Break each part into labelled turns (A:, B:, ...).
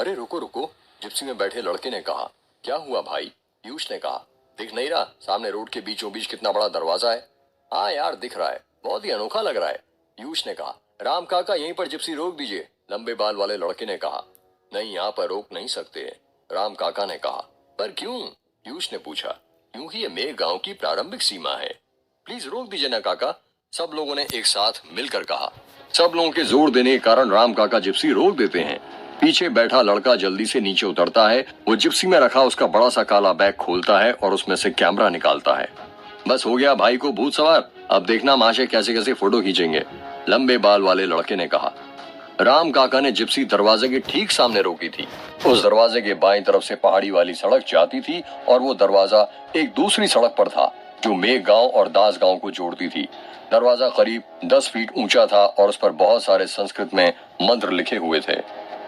A: अरे रुको रुको, जिप्सी में बैठे लड़के ने कहा। क्या हुआ भाई? पीयूष ने कहा। दिख नहीं रहा सामने रोड के बीचों बीच कितना बड़ा दरवाजा है? हाँ यार दिख रहा है, बहुत ही अनोखा लग रहा है, पीयूष ने कहा। राम काका यहीं पर जिप्सी रोक दीजिए, लंबे बाल वाले लड़के ने कहा। नहीं, यहाँ पर रोक नहीं सकते, राम काका ने कहा। पर क्यों? पीयूष ने पूछा। क्योंकि ये मेघ गांव की प्रारंभिक सीमा है। प्लीज रोक दीजिए ना काका, सब लोगों ने एक साथ मिलकर कहा। सब लोगों के जोर देने के कारण राम काका जिप्सी रोक देते हैं। पीछे बैठा लड़का जल्दी से नीचे उतरता है। वो जिप्सी में रखा उसका बड़ा सा काला बैग खोलता है और उसमें से कैमरा निकालता है। बस हो गया भाई को भूत सवार, अब देखना महाशय कैसे कैसे फोटो खींचेंगे, लंबे बाल वाले लड़के ने कहा। राम काका ने जिप्सी दरवाजे के ठीक सामने रोकी थी। उस दरवाजे के बाईं तरफ से पहाड़ी वाली सड़क जाती थी और वो दरवाजा एक दूसरी सड़क पर था जो मेघ गांव और दास गांव को जोड़ती थी। दरवाजा करीब 10 फीट ऊंचा था और उस पर बहुत सारे संस्कृत में मंत्र लिखे हुए थे।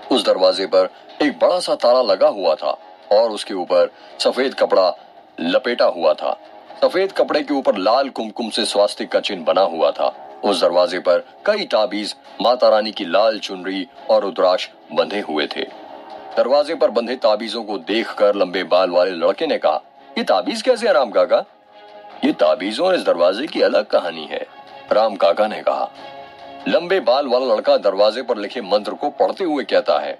A: उस दरवाजे पर एक बड़ा सा ताला लगा हुआ था और उसके ऊपर सफेद कपड़ा लपेटा हुआ था। सफेद कपड़े के ऊपर लाल कुमकुम से स्वास्तिक का चिन्ह बना हुआ था। उस दरवाजे पर कई ताबीज, माता रानी की लाल चुनरी और रुद्राक्ष बंधे हुए थे। दरवाजे पर बंधे ताबीजों को देखकर लंबे बाल वाले लड़के ने कहा, ये ताबीज कैसे है राम काका? ये ताबीजों और इस दरवाजे की अलग कहानी है, राम काका ने कहा। लंबे बाल वाला लड़का दरवाजे पर लिखे मंत्र को पढ़ते हुए कहता है,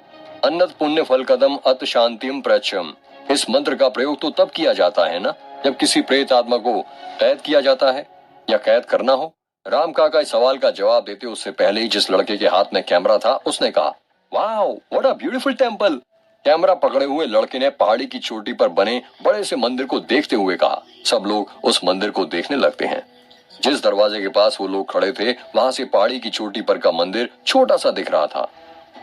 A: अन्नत पुण्य फल कदम अत शांतिम प्रचम। इस मंत्र का प्रयोग तो तब किया जाता है ना जब किसी प्रेत आत्मा को कैद किया जाता है या कैद करना हो। राम काका इस सवाल का जवाब देते उससे पहले ही जिस लड़के के हाथ में कैमरा था उसने कहा, wow what a beautiful temple. Camera पकड़े हुए लड़के ने पहाड़ी की चोटी पर बने बड़े से मंदिर को देखते हुए कहा। सब लोग उस मंदिर को देखने लगते हैं। जिस दरवाजे के पास वो लोग खड़े थे वहां से पहाड़ी की चोटी पर का मंदिर छोटा सा दिख रहा था।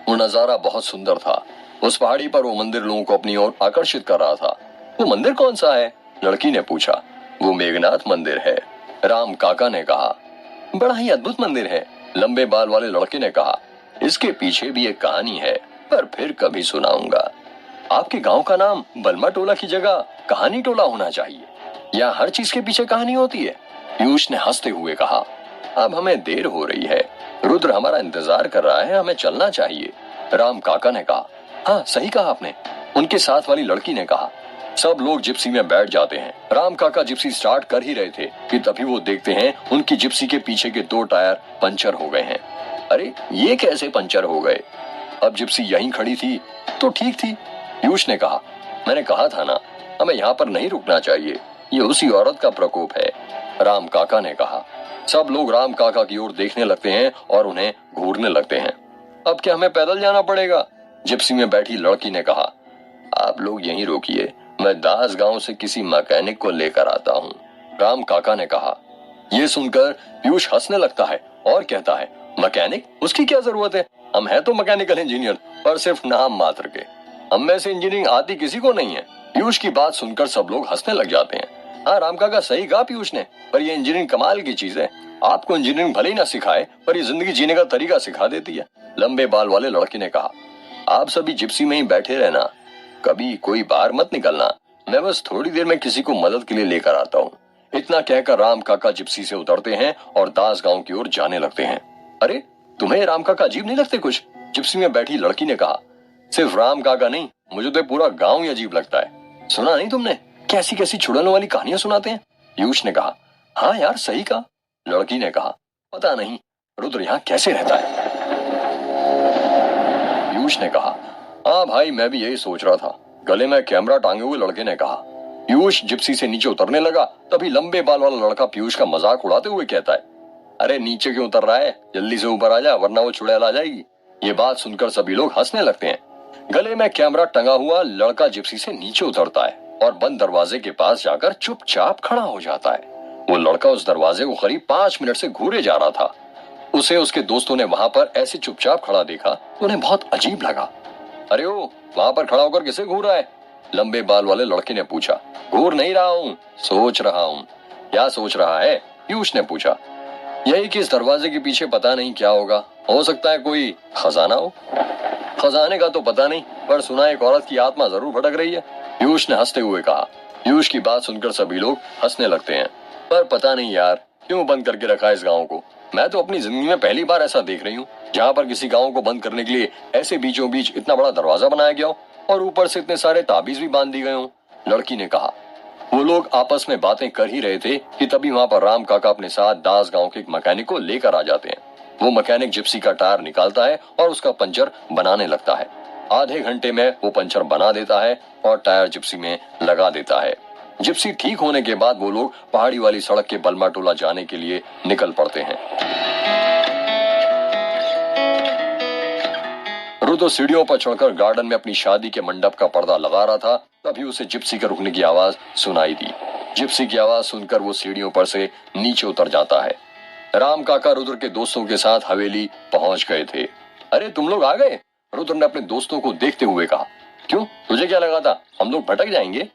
A: वो नजारा बहुत सुंदर था। उस पहाड़ी पर वो मंदिर लोगों को अपनी ओर आकर्षित कर रहा था। वो मंदिर कौन सा है? लड़की ने पूछा। वो मेघनाथ मंदिर है, राम काका ने कहा। बड़ा ही अद्भुत मंदिर है, लंबे बाल वाले लड़के ने कहा। इसके पीछे भी एक कहानी है, पर फिर कभी सुनाऊंगा। आपके गांव का नाम बलमा टोला की जगह कहानी टोला होना चाहिए। यहाँ हर चीज के पीछे कहानी होती है, पीयूष ने हंसते हुए कहा। अब हमें देर हो रही है, रुद्र हमारा इंतजार कर रहा है, हमें चलना चाहिए, राम काका ने कहा। हाँ सही कहा आपने, उनके साथ वाली लड़की ने कहा। सब लोग जिप्सी में बैठ जाते हैं। राम काका जिप्सी स्टार्ट कर ही रहे थे कि तभी वो देखते हैं उनकी जिप्सी के पीछे के 2 टायर पंचर हो गए हैं। अरे ये कैसे पंचर हो गए? अब जिप्सी यहीं खड़ी थी तो ठीक थी, पीयूष ने कहा। मैंने कहा था ना, हमें यहाँ पर नहीं रुकना चाहिए, ये उसी औरत का प्रकोप है, राम काका ने कहा। सब लोग राम काका की ओर देखने लगते हैं और उन्हें घूरने लगते हैं। अब क्या हमें पैदल जाना पड़ेगा? जिप्सी में बैठी लड़की ने कहा। आप लोग यहीं रोकिए, मैं दास गांव से किसी मैकेनिक को लेकर आता हूँ, राम काका ने कहा। ये सुनकर पीयूष हंसने लगता है और कहता है, मैकेनिक? उसकी क्या जरूरत है, हम हैं तो मैकेनिकल इंजीनियर, पर सिर्फ नाम मात्र के। हम में से इंजीनियरिंग आती किसी को नहीं है। पीयूष की बात सुनकर सब लोग हंसने लग जाते हैं। हाँ राम काका सही कहा पीयूष ने, पर ये इंजीनियरिंग कमाल की चीज है। आपको इंजीनियरिंग भले ही ना सिखाए, पर ये जिंदगी जीने का तरीका सिखा देती है, लंबे बाल वाले लड़के ने कहा। आप सभी जिप्सी में ही बैठे रहना, कभी कोई बाहर मत निकलना, मैं बस थोड़ी देर में किसी को मदद के लिए लेकर आता हूँ। इतना कहकर राम काका जिप्सी से उतरते हैं और दास गांव की ओर जाने लगते हैं। अरे तुम्हें राम काका अजीब नहीं लगते कुछ? जिप्सी में बैठी लड़की ने कहा। सिर्फ राम काका नहीं, मुझे तो पूरा गांव ही अजीब लगता है। सुना नहीं तुमने कैसी कैसी छुड़ाने वाली कहानियां सुनाते हैं? पीयूष ने कहा। हाँ यार सही कहा, लड़की ने कहा। पता नहीं रुद्र यहाँ कैसे रहता है, पीयूष ने कहा। हाँ भाई मैं भी यही सोच रहा था, गले में कैमरा टांगे हुए लड़के ने कहा। पीयूष जिप्सी से नीचे उतरने लगा, तभी लंबे बाल वाला लड़का पीयूष का मजाक उड़ाते हुए कहता है, अरे नीचे क्यों उतर रहा है, जल्दी से ऊपर आ जा वरना वो चुड़ैल आ जाएगी। ये बात सुनकर सभी लोग हंसने लगते हैं। गले में कैमरा टंगा हुआ लड़का जिप्सी से नीचे उतरता है और बंद दरवाजे के पास जाकर चुपचाप खड़ा हो जाता है। वो लड़का उस दरवाजे को करीब 5 मिनट से घूरे जा रहा था। उसे उसके दोस्तों ने वहां पर ऐसे चुपचाप खड़ा देखा, उन्हें बहुत अजीब लगा। अरे ओ वहां पर खड़ा होकर किसे घूर रहा है, लंबे बाल वाले लड़के ने पूछा। घूर नहीं रहा हूँ, सोच रहा हूँ। क्या सोच रहा है, पीयूष ने पूछा। यही कि इस दरवाजे के पीछे पता नहीं क्या होगा, हो सकता है कोई खजाना हो। खजाने का तो पता नहीं, पर सुना एक औरत की आत्मा जरूर भटक रही है, पीयूष ने हंसते हुए कहा। पीयूष की बात सुनकर सभी लोग हंसने लगते हैं। पर पता नहीं यार क्यों बंद करके रखा है इस गांव को, मैं तो अपनी जिंदगी में पहली बार ऐसा देख रही हूँ जहाँ पर किसी गांव को बंद करने के लिए ऐसे बीचों बीच इतना बड़ा दरवाजा बनाया गया हो और ऊपर से इतने सारे ताबीज भी बांध दी गए हों। लड़की ने कहा। वो लोग आपस में बातें कर ही रहे थे कि तभी वहाँ पर राम काका अपने साथ दास गांव के एक मैकेनिक को लेकर आ जाते हैं। वो मैकेनिक जिप्सी का टायर निकालता है और उसका पंचर बनाने लगता है। आधे घंटे में वो पंचर बना देता है और टायर जिप्सी में लगा देता है। जिप्सी ठीक होने के बाद वो लोग पहाड़ी वाली सड़क के बलमा टोला जाने के लिए निकल पड़ते हैं। रुद्र सीढ़ियों पर चढ़कर गार्डन में अपनी शादी के मंडप का पर्दा लगा रहा था, तभी उसे जिप्सी के रुकने की आवाज सुनाई दी। जिप्सी की आवाज सुनकर वो सीढ़ियों पर से नीचे उतर जाता है। राम काका रुद्र के दोस्तों के साथ हवेली पहुंच गए थे। अरे तुम लोग आ गए? रुद्र ने अपने दोस्तों को देखते हुए कहा। क्यों, तुझे क्या लगा था हम लोग भटक जाएंगे?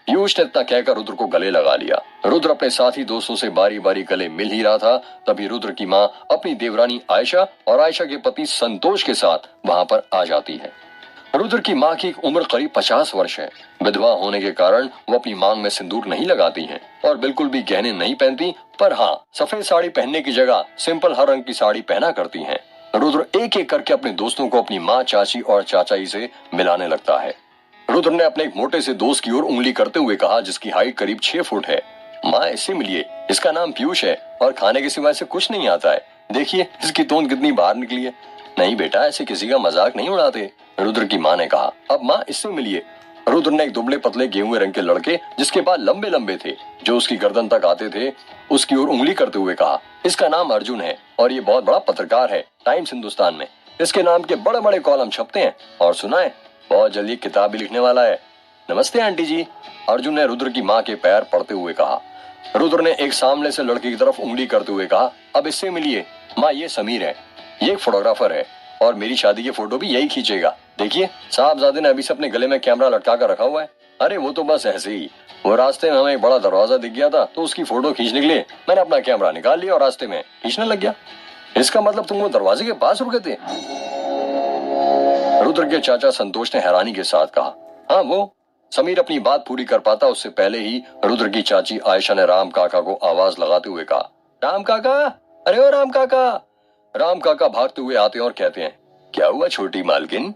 A: पीयूष ने इतना कहकर रुद्र को गले लगा लिया। रुद्र अपने साथी दोस्तों से बारी बारी गले मिल ही रहा था, तभी रुद्र की माँ अपनी देवरानी आयशा और आयशा के पति संतोष के साथ वहाँ पर आ जाती है। रुद्र की माँ की उम्र करीब 50 वर्ष है। विधवा होने के कारण वो अपनी मांग में सिंदूर नहीं लगाती हैं और बिल्कुल भी गहने नहीं पहनती, पर हाँ सफेद साड़ी पहनने की जगह सिंपल हर रंग की साड़ी पहना करती हैं। रुद्र एक एक करके अपने दोस्तों को अपनी माँ, चाची और चाचाई से मिलाने लगता है। रुद्र ने अपने एक मोटे से दोस्त की ओर उंगली करते हुए कहा, जिसकी हाइट करीब 6 फुट है। माँ इससे मिलिए, इसका नाम पीयूष है और खाने के सिवाय से कुछ नहीं आता है। देखिए इसकी तोंद कितनी बाहर निकली है। नहीं बेटा, ऐसे किसी का मजाक नहीं उड़ाते, रुद्र की माँ ने कहा। अब माँ इससे मिलिए। रुद्र ने एक दुबले पतले गेहुए रंग के लड़के, जिसके बाल लंबे लंबे थे, जो उसकी गर्दन तक आते थे, उसकी ओर उंगली करते हुए कहा। इसका नाम अर्जुन है और ये बहुत बड़ा पत्रकार है टाइम्स हिंदुस्तान में। इसके नाम के बड़े बड़े कॉलम छपते हैं और सुना है बहुत जल्दी किताब भी लिखने वाला है। नमस्ते आंटी जी, अर्जुन ने रुद्र की माँ के पैर पड़ते हुए कहा। रुद्र ने एक सामने से लड़के की तरफ उंगली करते हुए कहा, अब इससे मिलिए। माँ ये समीर है, ये एक फोटोग्राफर है और मेरी शादी की फोटो भी यही खींचेगा। देखिए साहबजादे ने अभी से अपने गले में कैमरा लटका कर रखा हुआ है। अरे वो तो बस ऐसे ही, वो रास्ते में हमें एक बड़ा दरवाजा दिख गया था तो उसकी फोटो खींचने के लिए मैंने अपना कैमरा निकाल लिया और रास्ते में खींचने लग गया। इसका मतलब तुम वो दरवाजे के पास रुके थे? रुद्र के चाचा संतोष ने हैरानी के साथ कहा। हाँ वो। समीर अपनी बात पूरी कर पाता उससे पहले ही रुद्र की चाची आयशा ने राम काका को आवाज लगाते हुए कहा, राम काका, अरे ओ राम काका। राम काका भागते हुए आते हैं और कहते हैं, क्या हुआ छोटी मालकिन,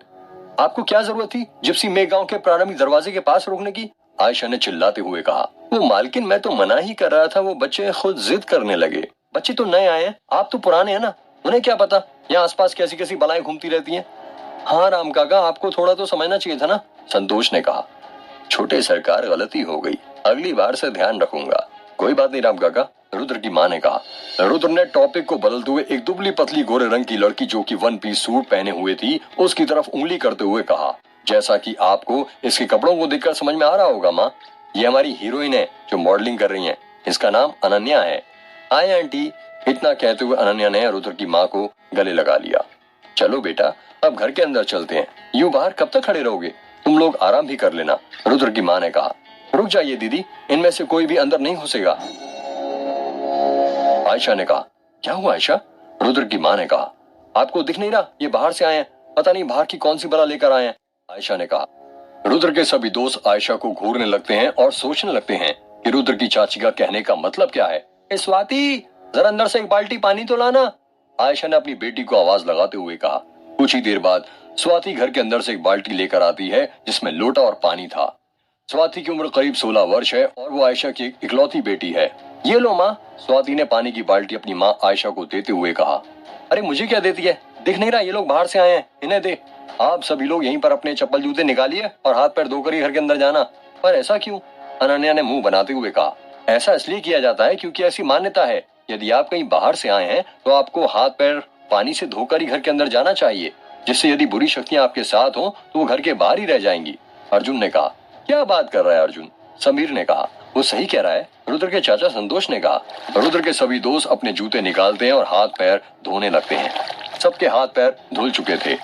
A: आपको क्या जरूरत थी जिप्सी में गांव के प्रारंभिक दरवाजे के पास रोकने की? आयशा ने चिल्लाते हुए कहा। वो मालकिन मैं तो मना ही कर रहा था, वो बच्चे खुद जिद करने लगे। बच्चे तो नए आए हैं, आप तो पुराने हैं ना, उन्हें क्या पता यहाँ आसपास कैसी कैसी बलाएं घूमती रहती हैं। हाँ राम काका, आपको थोड़ा तो समझना चाहिए था ना, संतोष ने कहा। छोटे सरकार, गलती हो गई, अगली बार से ध्यान रखूंगा। कोई बात नहीं राम काका, रुद्र की माँ ने कहा। रुद्र ने टॉपिक को बदलते हुए एक दुबली पतली गोरे रंग की लड़की जो कि 1 पीस सूट पहने हुए थी उसकी तरफ उंगली करते हुए कहा, जैसा कि आपको इसके कपड़ों को देखकर समझ में आ रहा होगा माँ, ये हमारी हीरोइन है जो मॉडलिंग कर रही है। इसका नाम अनन्या है। आए आंटी। इतना कहते हुए अनन्या ने रुद्र की माँ को गले लगा लिया। चलो बेटा अब घर के अंदर चलते हैं, यूं बाहर कब तक खड़े रहोगे, तुम लोग आराम भी कर लेना, रुद्र की माँ ने कहा। रुक जाइए दीदी, इनमें से कोई भी अंदर नहीं घुसेगा, आयशा ने कहा। क्या हुआ आयशा? रुद्र की माँ ने कहा। आपको दिख नहीं रहा, ये बाहर से आए हैं, पता नहीं बाहर की कौन सी बला लेकर आए हैं, आयशा ने कहा। रुद्र के सभी दोस्त आयशा को घूरने लगते हैं और सोचने लगते हैं कि रुद्र की चाची का कहने का मतलब क्या है। स्वाति, जरा अंदर से एक बाल्टी पानी तो लाना, आयशा ने अपनी बेटी को आवाज लगाते हुए कहा। कुछ ही देर बाद स्वाति घर के अंदर से एक बाल्टी लेकर आती है जिसमें लोटा और पानी था। स्वाति की उम्र करीब 16 वर्ष है और वो आयशा की इकलौती बेटी है। ये लो माँ, स्वाति ने पानी की बाल्टी अपनी माँ आयशा को देते हुए कहा। अरे मुझे क्या देती है, दिख नहीं रहा ये लोग बाहर से आए हैं, इन्हें दे। आप सभी लोग यहीं पर अपने चप्पल जूते निकालिए और हाथ पैर धोकर ही घर के अंदर जाना। पर ऐसा क्यों? अनन्या ने मुंह बनाते हुए कहा। ऐसा इसलिए किया जाता है क्योंकि ऐसी मान्यता है, यदि आप कहीं बाहर से आए हैं तो आपको हाथ पैर पानी से धोकर ही घर के अंदर जाना चाहिए, जिससे यदि बुरी शक्तियां आपके साथ हो तो वो घर के बाहर ही रह जाएंगी, अर्जुन ने कहा। क्या बात कर रहा है अर्जुन, समीर ने कहा। वो सही कह रहा है, रुद्र के चाचा संतोष ने कहा। रुद्र के सभी दोस्त अपने जूते निकालते हैं और हाथ पैर धोने लगते हैं। सबके हाथ पैर धुल चुके थे।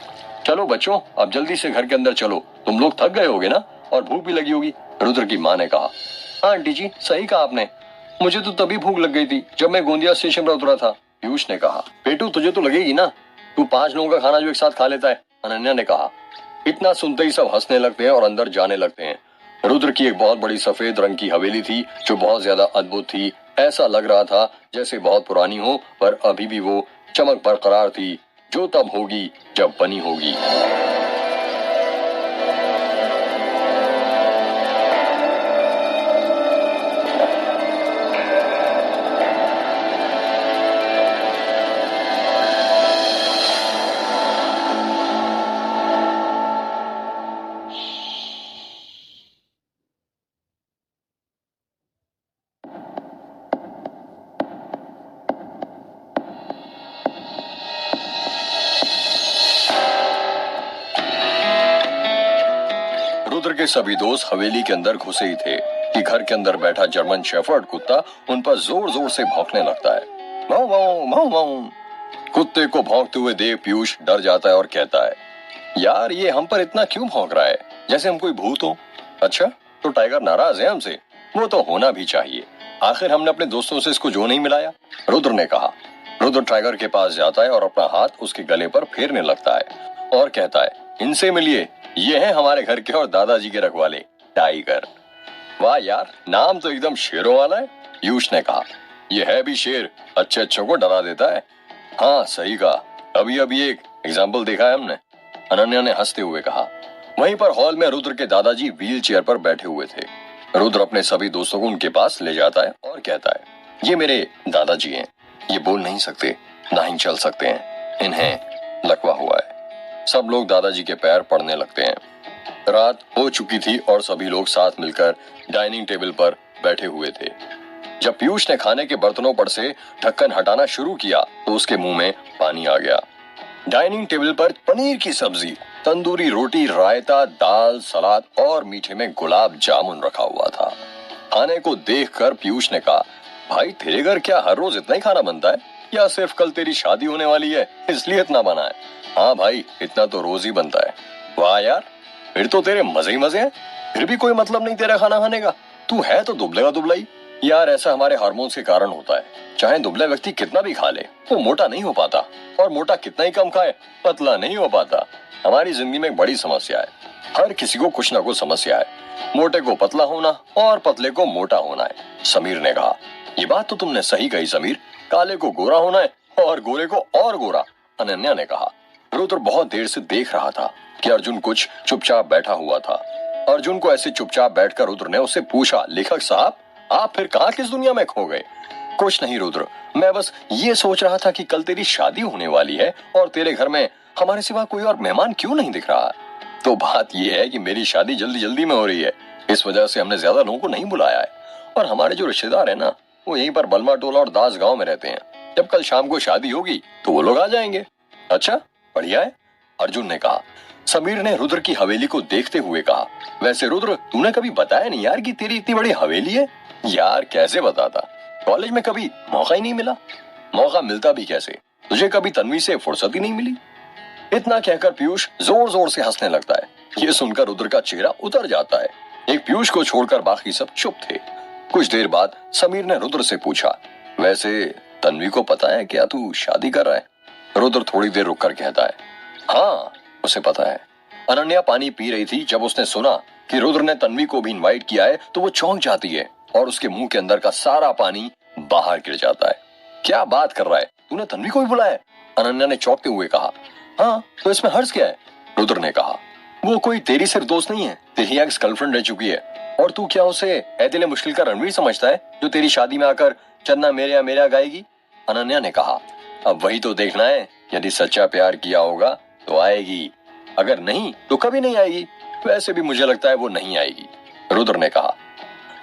A: चलो बच्चों अब जल्दी से घर के अंदर चलो, तुम लोग थक गए होगे ना और भूख भी लगी होगी, रुद्र की माँ ने कहा। हाँ आंटी जी, सही कहा आपने, मुझे तो तभी भूख लग गई थी जब मैं गोंदिया स्टेशन पर उतरा था, पीयूष ने कहा। बेटू तुझे तो लगेगी ना, तू 5 लोगों का खाना जो एक साथ खा लेता है, अनन्या ने कहा। इतना सुनते ही सब हंसने लगते हैं और अंदर जाने लगते हैं। रुद्र की एक बहुत बड़ी सफेद रंग की हवेली थी जो बहुत ज्यादा अद्भुत थी। ऐसा लग रहा था जैसे बहुत पुरानी हो, पर अभी भी वो चमक बरकरार थी, जो तब होगी जब बनी होगी। रुद्र के सभी दोस्त हवेली के अंदर घुसे ही थे कि घर के अंदर बैठा जर्मन शेफर्ड कुत्ता उन पर जोर जोर से भौंकने लगता है। माऊ माऊ माऊ माऊ। कुत्ते को भौंकते हुए देख पीयूष डर जाता है और कहता है, यार ये हम पर इतना क्यों भौंक रहा है, जैसे हम कोई भूत हो। अच्छा, तो टाइगर नाराज है हमसे? वो तो होना भी चाहिए, आखिर हमने अपने दोस्तों से इसको जो नहीं मिलाया, रुद्र ने कहा। रुद्र टाइगर के पास जाता है और अपना हाथ उसके गले पर फेरने लगता है और कहता है, इनसे मिलिए, ये है हमारे घर के और दादाजी के रखवाले टाइगर। वाह यार, नाम तो एकदम शेरों वाला है, पीयूष ने कहा। ये है भी शेर, अच्छे अच्छों को डरा देता है। हाँ सही कहा, अभी अभी एक एग्जाम्पल देखा है हमने, अनन्या ने हंसते हुए कहा। वहीं पर हॉल में रुद्र के दादाजी व्हील चेयर पर बैठे हुए थे। रुद्र अपने सभी दोस्तों को उनके पास ले जाता है और कहता है, ये मेरे दादाजी हैं, ये बोल नहीं सकते, ना ही चल सकते हैं, इन्हें लकवा हुआ है। सब लोग दादाजी के पैर पड़ने लगते हैं। रात हो चुकी थी और सभी लोग साथ मिलकर डाइनिंग टेबल पर बैठे हुए थे। जब पीयूष ने खाने के बर्तनों पर से ढक्कन हटाना शुरू किया तो उसके मुंह में पानी आ गया। डाइनिंग टेबल पर पनीर की सब्जी, तंदूरी रोटी, रायता, दाल, सलाद और मीठे में गुलाब जामुन रखा हुआ था। खाने को देखकर पीयूष ने कहा, भाई तेरे घर क्या हर रोज इतना ही खाना बनता है, या सिर्फ कल तेरी शादी होने वाली है इसलिए इतना बना है? हाँ भाई, इतना तो रोज ही बनता है। वाह यार, फिर तो तेरे मजे ही मजे हैं, फिर भी कोई मतलब नहीं तेरा खाना खाने का। तू है तो दुबलेगा दुबलाई। यार ऐसा हमारे हार्मोन्स के कारण होता है, चाहे दुबला व्यक्ति कितना भी खा ले वो मोटा नहीं हो पाता, और मोटा कितना ही कम खाए पतला नहीं हो पाता। हमारी जिंदगी में एक बड़ी समस्या है, हर किसी को कुछ ना कुछ समस्या है, मोटे को पतला होना और पतले को मोटा होना है। समीर ने कहा, ये बात तो तुमने सही कही समीर, काले को गोरा होना है और गोरे को और गोरा, अनन्या ने कहा। रुद्र बहुत देर से देख रहा था कि अर्जुन कुछ चुपचाप बैठा हुआ था। अर्जुन को ऐसे चुपचाप बैठकर रुद्र ने उससे पूछा, लेखक साहब आप फिर कहाँ किस दुनिया में खो गए? कुछ नहीं रुद्र, मैं बस ये सोच रहा था कि कल तेरी शादी होने वाली है और तेरे घर में हमारे सिवा कोई और मेहमान क्यों नहीं दिख रहा। तो बात यह है कि मेरी शादी जल्दी जल्दी में हो रही है, इस वजह से हमने ज्यादा लोगों को नहीं बुलाया है, और हमारे जो रिश्तेदार है ना वो यहीं पर बलमा टोला और दास गांव में रहते हैं। जब कल शाम को शादी होगी तो वो लोग आ जाएंगे। अच्छा बढ़िया है, अर्जुन ने कहा। समीर ने रुद्र की हवेली को देखते हुए कहा, वैसे रुद्र तूने कभी बताया नहीं यार कि तेरी इतनी बड़ी हवेली है। यार कैसे बताता, कॉलेज में कभी मौका ही नहीं मिला। मौका मिलता भी कैसे, तुझे कभी तन्वी से फुर्सत ही नहीं मिली। इतना कहकर पीयूष जोर जोर से हंसने लगता है। ये सुनकर रुद्र का चेहरा उतर जाता है। एक पीयूष को छोड़कर बाकी सब चुप थे। कुछ देर बाद समीर ने रुद्र से पूछा, वैसे तन्वी को पता है क्या तू शादी कर रहा है? रुद्र थोड़ी देर रुककर कहता है, हाँ उसे पता है। अनन्या पानी पी रही थी, जब उसने सुना कि रुद्र ने तन्वी को भी इनवाइट किया है तो वो चौंक जाती है और उसके मुंह के अंदर का सारा पानी बाहर गिर जाता है। क्या बात कर रहा है, तूने तन्वी को भी बुलाया? अनन्या ने चौंकते हुए कहा। हाँ तो इसमें हर्ज क्या है? रुद्र ने कहा, वो कोई तेरी सिर्फ दोस्त नहीं है, तेरी एक्स गर्लफ्रेंड रह चुकी है, और तू क्या उसे ऐदिल मुश्किल का रणवीर समझता है जो तेरी शादी में आकर चन्ना मेरे मेरा गाएगी? अनन्या ने कहा, अब वही तो देखना है, यदि सच्चा प्यार किया होगा तो आएगी, अगर नहीं तो कभी नहीं आएगी। वैसे भी मुझे लगता है वो नहीं आएगी, रुद्र ने कहा।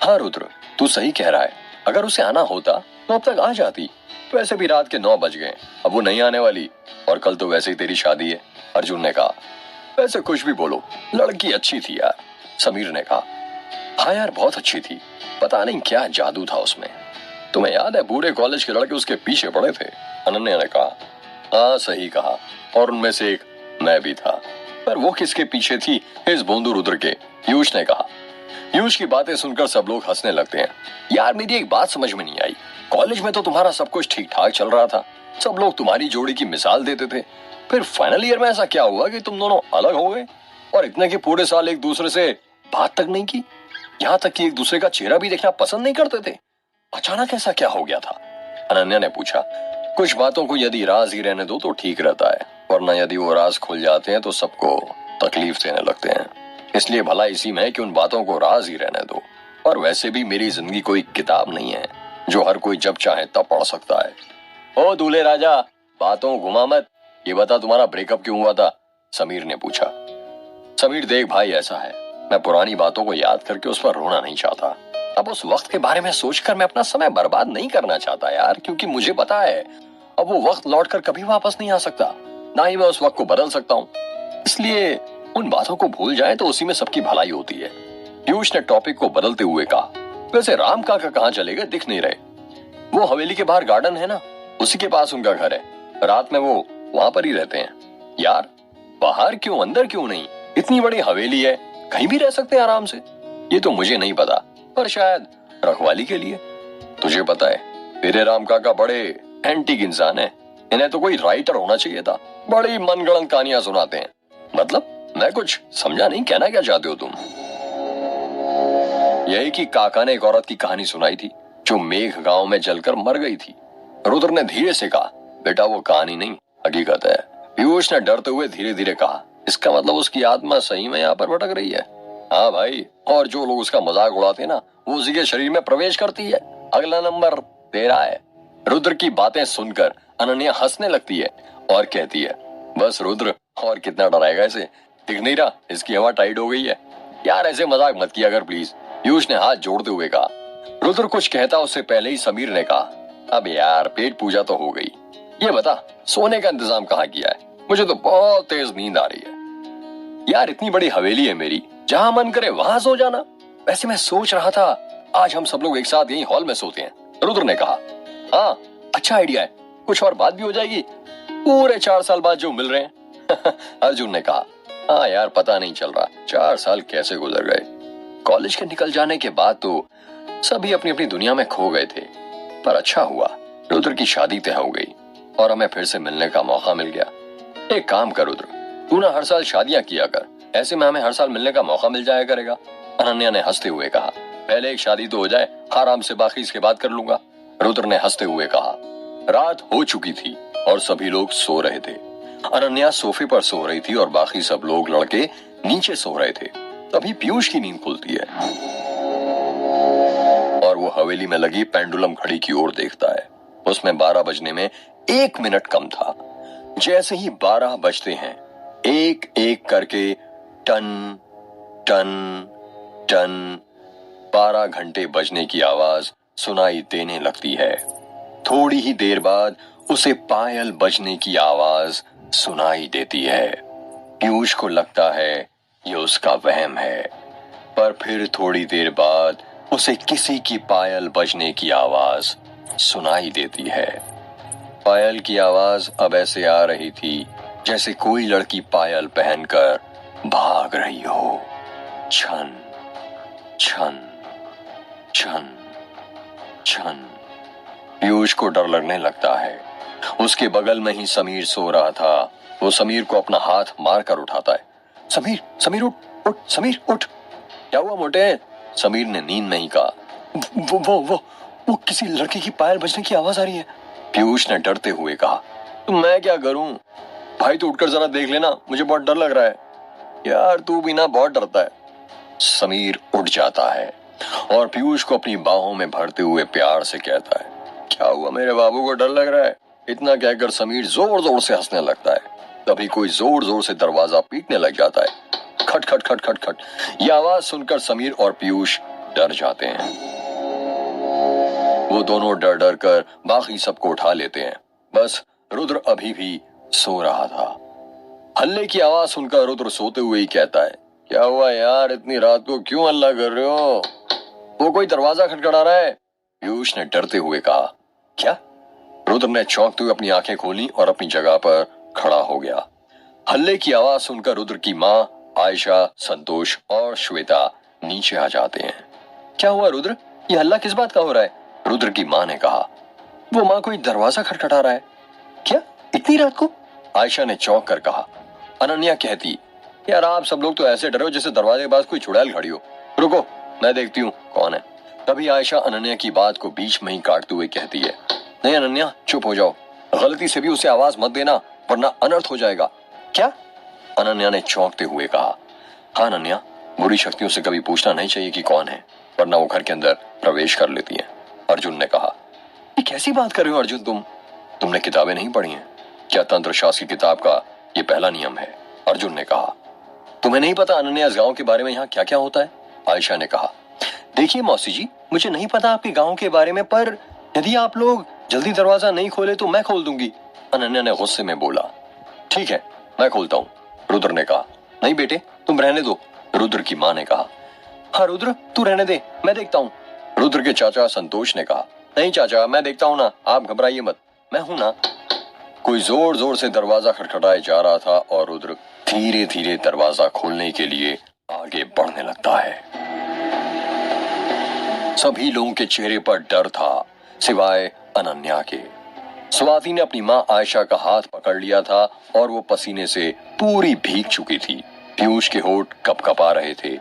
A: हाँ रुद्र तू सही कह रहा है, अगर उसे आना होता तो अब तक आ जाती। वैसे भी रात के 9 बज गए, अब वो नहीं आने वाली, और कल तो वैसे ही तेरी शादी है, अर्जुन ने कहा। वैसे कुछ भी बोलो, लड़की अच्छी थी यार, समीर ने कहा। हाँ यार बहुत अच्छी थी, पता नहीं क्या जादू था उसमें। तुम्हें याद है पूरे कॉलेज के लड़के उसके पीछे पड़े थे, अनन्या ने कहा। हाँ सही कहा, और उनमें से एक मैं भी था। पर वो किसके पीछे थी? इस बोंदू रुद्र के, पीयूष ने कहा। पीयूष की बातें सुनकर सब लोग हंसने लगते हैं। यार मेरी एक बात समझ में नहीं आई, कॉलेज में तो तुम्हारा सब कुछ ठीक ठाक चल रहा था, सब लोग तुम्हारी जोड़ी की मिसाल देते थे, फिर फाइनल ईयर में ऐसा क्या हुआ कि तुम दोनों अलग हो गए, और इतने कि पूरे साल एक दूसरे से बात तक नहीं की, यहाँ तक कि एक दूसरे का चेहरा भी देखना पसंद नहीं करते थे? अचानक ऐसा क्या हो गया था? अनन्या ने पूछा। कुछ बातों को यदि राज ही रहने दो तो ठीक रहता है, वरना यदि वो राज खुल जाते हैं तो सबको तकलीफ देने लगते हैं। इसलिए भला इसी में है कि उन बातों को राज ही रहने दो। और वैसे भी मेरी जिंदगी कोई किताब नहीं है जो हर कोई जब चाहे तब पढ़ सकता है। ओ दूल्हे राजा, बातों घुमा मत। ये बता तुम्हारा ब्रेकअप क्यों हुआ था? समीर ने पूछा। समीर देख भाई, ऐसा है, मैं पुरानी बातों को याद करके उस पर रोना नहीं चाहता। अब उस वक्त के बारे में सोचकर मैं अपना समय बर्बाद नहीं करना चाहता यार, क्योंकि मुझे पता है अब वो वक्त लौटकर कभी वापस नहीं आ सकता, ना ही मैं उस वक्त को बदल सकता हूँ। इसलिए उन बातों को भूल जाए तो उसी में सबकी भलाई होती है। पीयूष ने टॉपिक को बदलते हुए कहा। वैसे राम काका कहाँ चले गए, दिख नहीं रहे? वो हवेली के बाहर गार्डन है ना, उसी के पास उनका घर है। रात में वो वहां पर ही रहते हैं। यार बाहर क्यों, अंदर क्यों नहीं? इतनी बड़ी हवेली है, कहीं भी रह सकते हैं आराम से। ये तो मुझे नहीं पता, पर शायद रखवाली के लिए। तुझे पता है मेरे राम काका बड़े एंटीक इंसान है, इन्हें तो कोई राइटर होना चाहिए था। बड़ी मनगढ़ंत कहानियां सुनाते हैं। मतलब मैं कुछ समझा नहीं, कहना क्या चाहते हो तुम? यही कि काका ने एक औरत की कहानी सुनाई थी जो मेघ गांव में जलकर मर गई थी। रुद्र ने धीरे से कहा, बेटा वो कहानी नहीं, हकीकत है। पीयूष ने डरते हुए धीरे धीरे कहा, इसका मतलब उसकी आत्मा सही में यहाँ पर भटक रही है? हाँ भाई, और जो लोग उसका मजाक उड़ाते हैं ना, वो उसी के शरीर में प्रवेश करती है। अगला नंबर तेरा है। रुद्र की बातें सुनकर अनन्या हंसने लगती है और कहती है, बस रुद्र, और कितना डराएगा इसे? दिख नहीं रहा इसकी हवा टाइट हो गई है? यार ऐसे मजाक मत किया कर प्लीज, पीयूष ने हाथ जोड़ते हुए कहा। रुद्र कुछ कहता उससे पहले ही समीर ने कहा, अब यार पेट पूजा तो हो गई, ये बता सोने का इंतजाम कहाँ किया है? मुझे तो बहुत तेज नींद आ रही है। यार इतनी बड़ी हवेली है मेरी, जहां मन करे वहां सो जाना। वैसे मैं सोच रहा था आज हम सब लोग एक साथ यही हॉल में सोते हैं, रुद्र ने कहा। हाँ अच्छा आइडिया है, कुछ और बात भी हो जाएगी, पूरे 4 साल बाद जो मिल रहे हैं। अर्जुन ने कहा। हाँ यार पता नहीं चल रहा 4 साल कैसे गुजर गए। कॉलेज के निकल जाने के बाद तो सभी अपनी अपनी दुनिया में खो गए थे, पर अच्छा हुआ रुद्र की शादी तय हो गई और हमें फिर से मिलने का मौका मिल गया। एक काम कर रुद्र, तू ना हर साल शादियां किया कर, ऐसे में हमें हर साल मिलने का मौका मिल जाया करेगा। अनन्या ने हंसते हुए कहा। पहले एक शादी तो हो जाए, आराम से बाकी इसके बाद कर लूंगा, रुद्र ने हंसते हुए कहा। रात हो चुकी थी और सभी लोग सो रहे थे। अनन्या सोफे पर सो रही थी और बाकी सब लोग लड़के नीचे सो रहे थे। तभी पीयूष की नींद खुलती है और वो हवेली में लगी पेंडुलम घड़ी की ओर देखता है। उसमें 12 बजने में 1 मिनट कम था। जैसे ही 12 बजते हैं, एक एक करके टन टन टन 12 घंटे बजने की आवाज सुनाई देने लगती है। थोड़ी ही देर बाद उसे पायल बजने की आवाज सुनाई देती है। पीयूष को लगता है ये उसका वहम है, पर फिर थोड़ी देर बाद उसे किसी की पायल बजने की आवाज सुनाई देती है। पायल की आवाज अब ऐसे आ रही थी जैसे कोई लड़की पायल पहनकर भाग रही हो। छन छन छन छन। पीयूष को डर लगने लगता है। उसके बगल में ही समीर सो रहा था। वो समीर को अपना हाथ मारकर उठाता है। समीर, समीर उठ, उठ, समीर उठ। क्या हुआ मोटे? समीर ने नींद में ही कहा। वो किसी लड़के की पायल बजने की आवाज आ रही है। पीयूष ने डरते हुए कहा। तो मैं क्या करूं? भाई तू उठकर जरा देख लेना, मुझे बहुत डर लग रहा है। यार तू भी ना बहुत डरता है। समीर उठ जाता है और पीयूष को अपनी बाहों में भरते हुए प्यार से कहता है, क्या हुआ मेरे बाबू को डर लग रहा है? इतना कहकर समीर जोर जोर से हंसने लगता है। तभी कोई जोर जोर से दरवाजा पीटने लग जाता है। खट खट खट खट खट। यह आवाज सुनकर समीर और पीयूष डर जाते हैं। वो दोनों डर डर कर बाकी सबको उठा लेते हैं। बस रुद्र अभी भी सो रहा था। हल्ले की आवाज सुनकर रुद्र सोते हुए ही कहता है, क्या हुआ यार, इतनी रात को क्यों हल्ला कर रहे हो? वो कोई दरवाजा खटखटा रहा है, पीयूष ने डरते हुए कहा। क्या? रुद्र ने चौंकते हुए अपनी आंखें खोली और अपनी जगह पर खड़ा हो गया। हल्ले की आवाज सुनकर रुद्र की माँ आयशा, संतोष और श्वेता नीचे आ जाते हैं। क्या हुआ रुद्र, ये हल्ला किस बात का हो रहा है? रुद्र की माँ ने कहा। वो माँ कोई दरवाजा खटखटा रहा है। क्या, इतनी रात को? आयशा ने चौंक कर कहा। अनन्या कहती, यार आप सब लोग तो ऐसे डरे हो जैसे दरवाजे के पास कोई चुड़ैल खड़ी हो। रुको मैं देखती हूँ कौन है। तभी आयशा अनन्या की बात को बीच में ही काटते हुए कहती है, नहीं अनन्या, चुप हो जाओ, गलती से भी उसे आवाज मत देना वरना अनर्थ हो जाएगा। क्या? अनन्या ने चौंकते हुए कहा। हाँ अनन्या, बुरी शक्तियों से कभी पूछना नहीं चाहिए कि कौन है, वरना वो घर के अंदर प्रवेश कर लेती है। अर्जुन ने कहा। ये कैसी बात कर रहे हो अर्जुन, तुमने किताबें नहीं पढ़ी हैं? क्या तंत्र शास्त्र की किताब का ये पहला नियम है? अर्जुन ने कहा। तुम्हें नहीं पता अनन्या इस गांव के बारे में यहाँ क्या क्या होता है? आयशा ने कहा। देखिए मौसी जी, मुझे नहीं पता आपके गांव के बारे में, पर यदि आप लोग जल्दी दरवाजा नहीं खोले तो मैं खोल दूंगी। अनन्या ने गुस्से में बोला। ठीक है, मैं खोलता हूँ, रुद्र ने कहा। नहीं बेटे, तुम रहने दो, रुद्र की माँ ने कहा। हाँ रुद्र, तू रहने दे, मैं देखता हूँ, रुद्र के चाचा संतोष ने कहा। नहीं चाचा, मैं देखता हूँ ना, आप घबराइए मत, मैं हूं ना। कोई जोर जोर से दरवाजा खटखटाए जा रहा था और रुद्र धीरे धीरे दरवाजा खोलने के लिए आगे बढ़ने लगता है। सभी लोगों के चेहरे पर डर था सिवाय अनन्या के। स्वाति ने अपनी माँ आयशा का हाथ पकड़ लिया था और वो पसीने से पूरी भीग चुकी थी। पीयूष के होठ कपकपा रहे थे।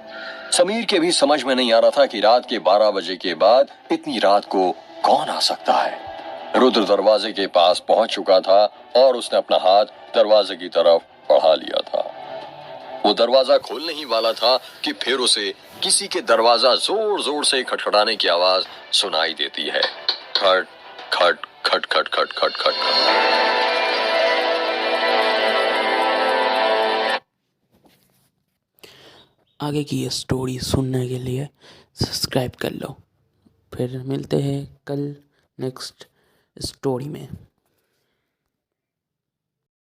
A: समीर के भी समझ में नहीं आ रहा था कि रात के 12 बजे के बाद इतनी रात को कौन आ सकता है। रुद्र दरवाजे के पास पहुंच चुका था और उसने अपना हाथ दरवाजे की तरफ बढ़ा लिया था। वो दरवाजा खोलने ही वाला था कि फिर उसे किसी के दरवाजा जोर जोर से खटखटाने की आवाज सुनाई देती है। खट खट खट खट खट खट खट।
B: आगे की ये स्टोरी सुनने के लिए सब्सक्राइब कर लो। फिर मिलते हैं कल नेक्स्ट स्टोरी में।